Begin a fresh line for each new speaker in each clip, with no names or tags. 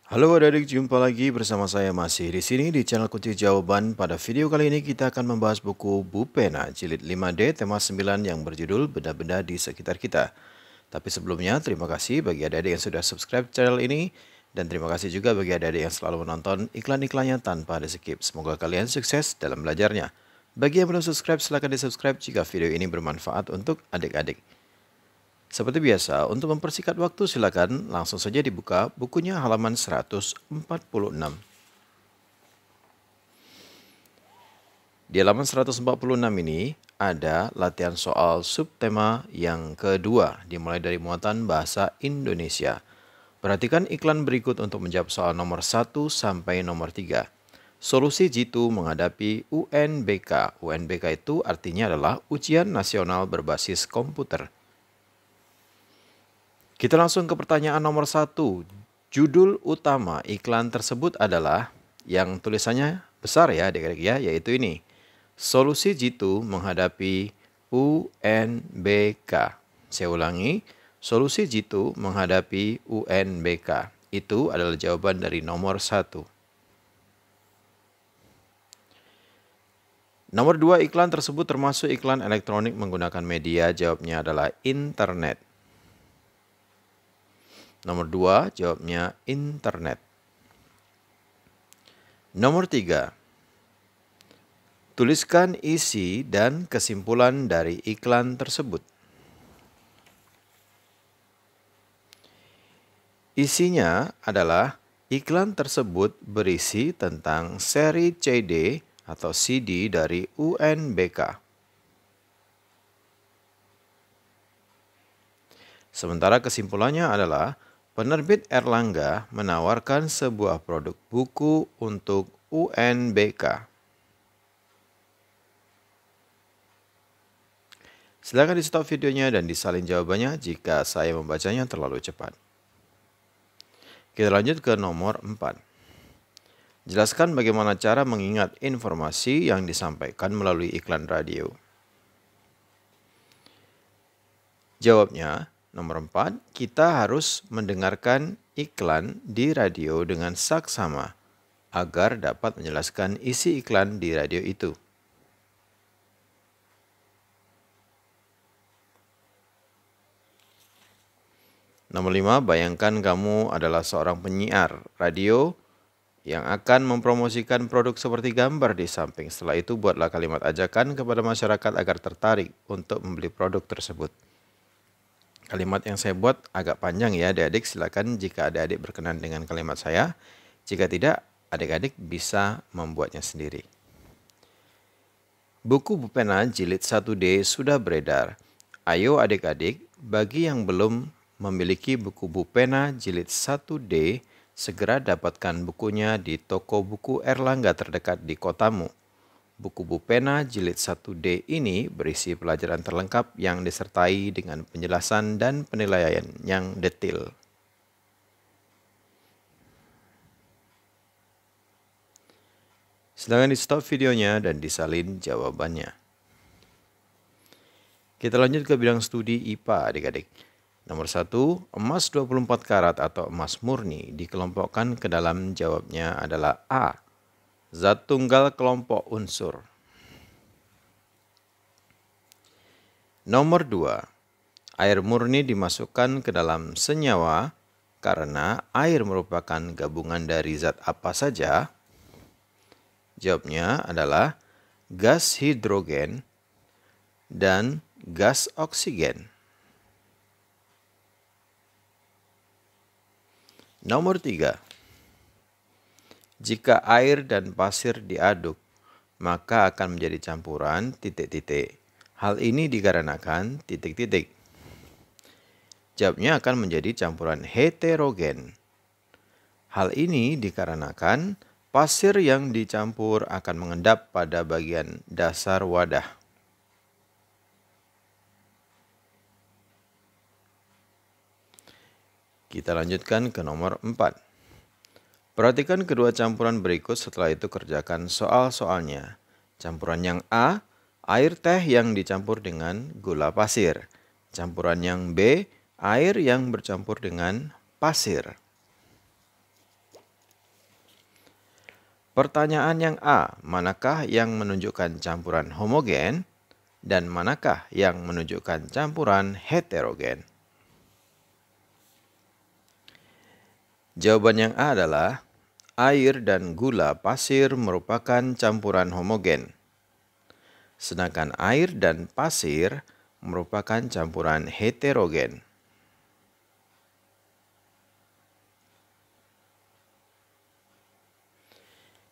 Halo adik-adik, jumpa lagi bersama saya masih di sini di channel Kunci Jawaban. Pada video kali ini kita akan membahas buku Bupena jilid 5D tema 9 yang berjudul Benda-benda di sekitar kita. Tapi sebelumnya terima kasih bagi adik-adik yang sudah subscribe channel ini dan terima kasih juga bagi adik-adik yang selalu menonton iklan-iklannya tanpa di skip. Semoga kalian sukses dalam belajarnya. Bagi yang belum subscribe silahkan di subscribe jika video ini bermanfaat untuk adik-adik. Seperti biasa, untuk mempersingkat waktu silakan langsung saja dibuka bukunya halaman 146. Di halaman 146 ini ada latihan soal subtema yang kedua dimulai dari muatan bahasa Indonesia. Perhatikan iklan berikut untuk menjawab soal nomor 1 sampai nomor 3. Solusi jitu menghadapi UNBK. UNBK itu artinya adalah Ujian Nasional Berbasis Komputer. Kita langsung ke pertanyaan nomor 1. Judul utama iklan tersebut adalah yang tulisannya besar ya adik-adik ya, yaitu ini. Solusi jitu menghadapi UNBK. Saya ulangi, solusi jitu menghadapi UNBK. Itu adalah jawaban dari nomor 1. Nomor 2, iklan tersebut termasuk iklan elektronik menggunakan media. Jawabnya adalah internet. Nomor 2, jawabnya internet. Nomor 3, tuliskan isi dan kesimpulan dari iklan tersebut. Isinya adalah iklan tersebut berisi tentang seri CD atau CD dari UNBK. Sementara kesimpulannya adalah penerbit Erlangga menawarkan sebuah produk buku untuk UNBK. Silakan di stop videonya dan disalin jawabannya jika saya membacanya terlalu cepat. Kita lanjut ke nomor 4. Jelaskan bagaimana cara mengingat informasi yang disampaikan melalui iklan radio. Jawabnya, nomor 4, kita harus mendengarkan iklan di radio dengan saksama agar dapat menjelaskan isi iklan di radio itu. Nomor 5, bayangkan kamu adalah seorang penyiar radio yang akan mempromosikan produk seperti gambar di samping. Setelah itu buatlah kalimat ajakan kepada masyarakat agar tertarik untuk membeli produk tersebut. Kalimat yang saya buat agak panjang ya adik-adik, silakan jika adik-adik berkenan dengan kalimat saya. Jika tidak, adik-adik bisa membuatnya sendiri. Buku Bupena jilid 1D sudah beredar. Ayo adik-adik, bagi yang belum memiliki buku Bupena jilid 1D, segera dapatkan bukunya di toko buku Erlangga terdekat di kotamu. Buku Bupena jilid 1D ini berisi pelajaran terlengkap yang disertai dengan penjelasan dan penilaian yang detail. Silakan di stop videonya dan disalin jawabannya. Kita lanjut ke bidang studi IPA adik-adik. Nomor 1, emas 24 karat atau emas murni dikelompokkan ke dalam jawabnya adalah A. Zat tunggal kelompok unsur. Nomor 2, air murni dimasukkan ke dalam senyawa karena air merupakan gabungan dari zat apa saja? Jawabnya adalah gas hidrogen dan gas oksigen. Nomor 3, jika air dan pasir diaduk, maka akan menjadi campuran titik-titik. Hal ini dikarenakan titik-titik. Jawabnya akan menjadi campuran heterogen. Hal ini dikarenakan pasir yang dicampur akan mengendap pada bagian dasar wadah. Kita lanjutkan ke nomor 4. Perhatikan kedua campuran berikut, setelah itu kerjakan soal-soalnya. Campuran yang A, air teh yang dicampur dengan gula pasir. Campuran yang B, air yang bercampur dengan pasir. Pertanyaan yang A, manakah yang menunjukkan campuran homogen dan manakah yang menunjukkan campuran heterogen? Jawaban yang A adalah air dan gula pasir merupakan campuran homogen, sedangkan air dan pasir merupakan campuran heterogen.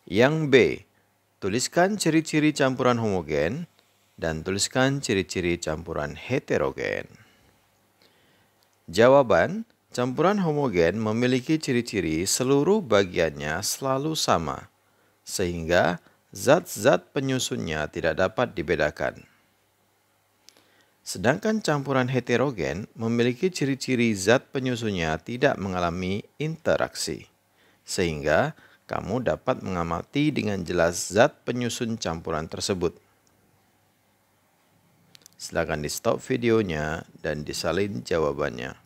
Yang B, tuliskan ciri-ciri campuran homogen dan tuliskan ciri-ciri campuran heterogen. Jawaban, campuran homogen memiliki ciri-ciri seluruh bagiannya selalu sama, sehingga zat-zat penyusunnya tidak dapat dibedakan. Sedangkan campuran heterogen memiliki ciri-ciri zat penyusunnya tidak mengalami interaksi, sehingga kamu dapat mengamati dengan jelas zat penyusun campuran tersebut. Silakan di stop videonya dan disalin jawabannya.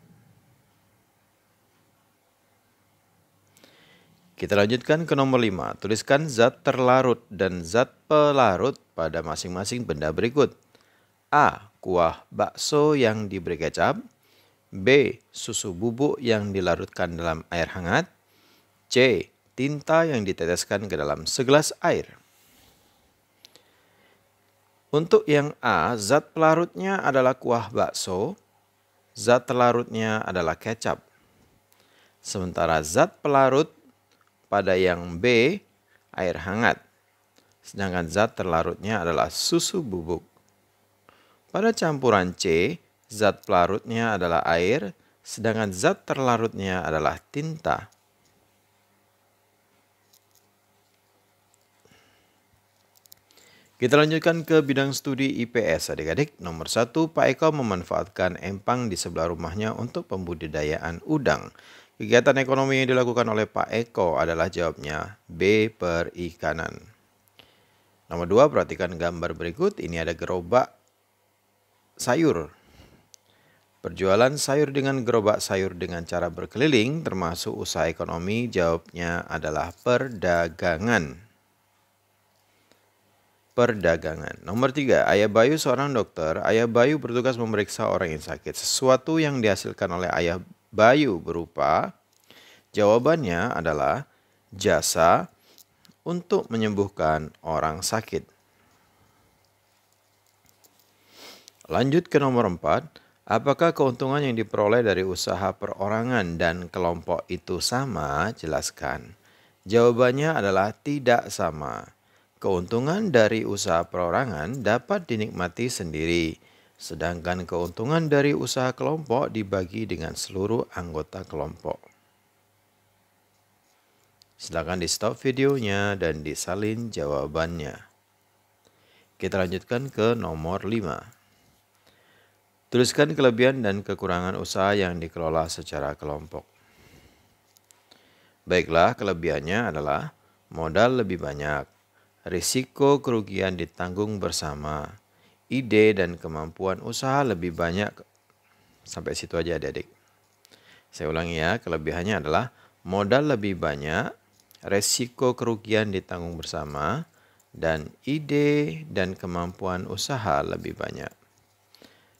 Kita lanjutkan ke nomor 5. Tuliskan zat terlarut dan zat pelarut pada masing-masing benda berikut. A. Kuah bakso yang diberi kecap. B. Susu bubuk yang dilarutkan dalam air hangat. C. Tinta yang diteteskan ke dalam segelas air. Untuk yang A, zat pelarutnya adalah kuah bakso, zat terlarutnya adalah kecap. Sementara zat pelarut pada yang B, air hangat. Sedangkan zat terlarutnya adalah susu bubuk. Pada campuran C, zat pelarutnya adalah air, sedangkan zat terlarutnya adalah tinta. Kita lanjutkan ke bidang studi IPS adik-adik. Nomor 1, Pak Eko memanfaatkan empang di sebelah rumahnya untuk pembudidayaan udang. Kegiatan ekonomi yang dilakukan oleh Pak Eko adalah jawabnya B, perikanan. Nomor 2, perhatikan gambar berikut. Ini ada gerobak sayur. Perjualan sayur dengan gerobak sayur dengan cara berkeliling termasuk usaha ekonomi, jawabnya adalah perdagangan. Perdagangan. Nomor 3, Ayah Bayu seorang dokter. Ayah Bayu bertugas memeriksa orang yang sakit. Sesuatu yang dihasilkan oleh Ayah Bayu berupa, jawabannya adalah jasa untuk menyembuhkan orang sakit. Lanjut ke nomor 4, apakah keuntungan yang diperoleh dari usaha perorangan dan kelompok itu sama? Jelaskan. Jawabannya adalah tidak sama. Keuntungan dari usaha perorangan dapat dinikmati sendiri, sedangkan keuntungan dari usaha kelompok dibagi dengan seluruh anggota kelompok. Silakan di stop videonya dan disalin jawabannya. Kita lanjutkan ke nomor 5. Tuliskan kelebihan dan kekurangan usaha yang dikelola secara kelompok. Baiklah, kelebihannya adalah modal lebih banyak, risiko kerugian ditanggung bersama, ide dan kemampuan usaha lebih banyak. Sampai situ aja adik-adik. Saya ulangi ya, kelebihannya adalah modal lebih banyak, risiko kerugian ditanggung bersama, dan ide dan kemampuan usaha lebih banyak.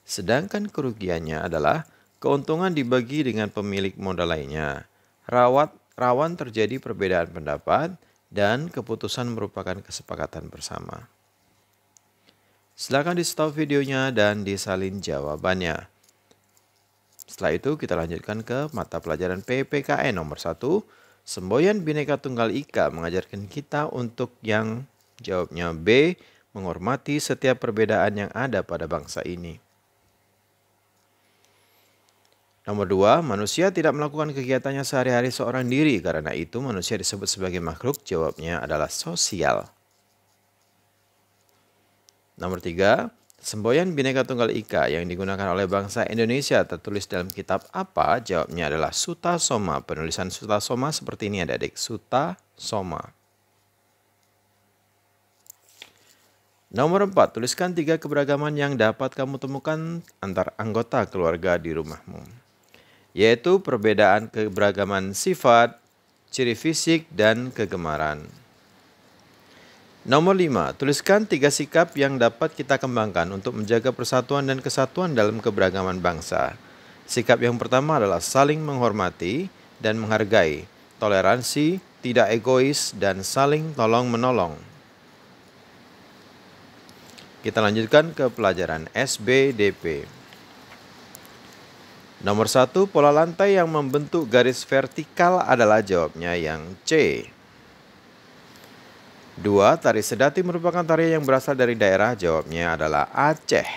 Sedangkan kerugiannya adalah keuntungan dibagi dengan pemilik modal lainnya. Rawan terjadi perbedaan pendapat, dan keputusan merupakan kesepakatan bersama. Silakan di stop videonya dan disalin jawabannya. Setelah itu kita lanjutkan ke mata pelajaran PPKN nomor 1. Semboyan Bhinneka Tunggal Ika mengajarkan kita untuk yang jawabnya B, menghormati setiap perbedaan yang ada pada bangsa ini. Nomor 2, manusia tidak melakukan kegiatannya sehari-hari seorang diri, karena itu manusia disebut sebagai makhluk, jawabnya adalah sosial. Nomor 3, semboyan Bhinneka Tunggal Ika yang digunakan oleh bangsa Indonesia tertulis dalam kitab apa? Jawabnya adalah Suta Soma. Penulisan Suta Soma seperti ini adik-adik, Suta Soma. Nomor 4, tuliskan 3 keberagaman yang dapat kamu temukan antar anggota keluarga di rumahmu, yaitu perbedaan keberagaman sifat, ciri fisik, dan kegemaran. Nomor 5, tuliskan 3 sikap yang dapat kita kembangkan untuk menjaga persatuan dan kesatuan dalam keberagaman bangsa. Sikap yang pertama adalah saling menghormati dan menghargai, toleransi, tidak egois, dan saling tolong-menolong. Kita lanjutkan ke pelajaran SBDP. Nomor 1, pola lantai yang membentuk garis vertikal adalah jawabnya yang C. 2, tari sedati merupakan tarian yang berasal dari daerah, jawabnya adalah Aceh.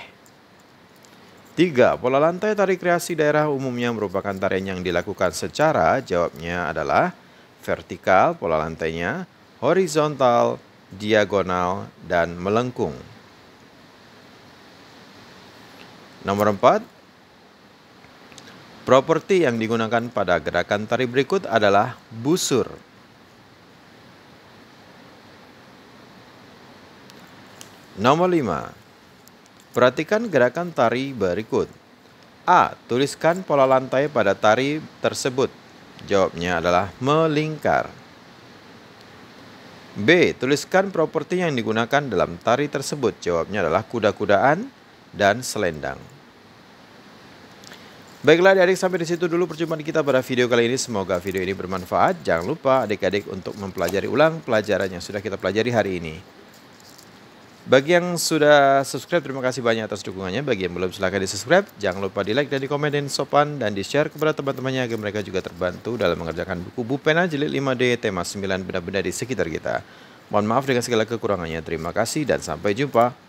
3, pola lantai tari kreasi daerah umumnya merupakan tarian yang dilakukan secara, jawabnya adalah vertikal pola lantainya, horizontal, diagonal, dan melengkung. Nomor 4, properti yang digunakan pada gerakan tari berikut adalah busur. Nomor 5, perhatikan gerakan tari berikut. A, tuliskan pola lantai pada tari tersebut. Jawabnya adalah melingkar. B, tuliskan properti yang digunakan dalam tari tersebut. Jawabnya adalah kuda-kudaan dan selendang. Baiklah adik-adik, sampai di situ dulu perjumpaan kita pada video kali ini. Semoga video ini bermanfaat. Jangan lupa adik-adik untuk mempelajari ulang pelajaran yang sudah kita pelajari hari ini. Bagi yang sudah subscribe, terima kasih banyak atas dukungannya. Bagi yang belum, silahkan di subscribe. Jangan lupa di like dan di komen dengan sopan, dan di share kepada teman-temannya agar mereka juga terbantu dalam mengerjakan buku Bu Pena Jilid 5D tema 9 benda-benda di sekitar kita. Mohon maaf dengan segala kekurangannya. Terima kasih dan sampai jumpa.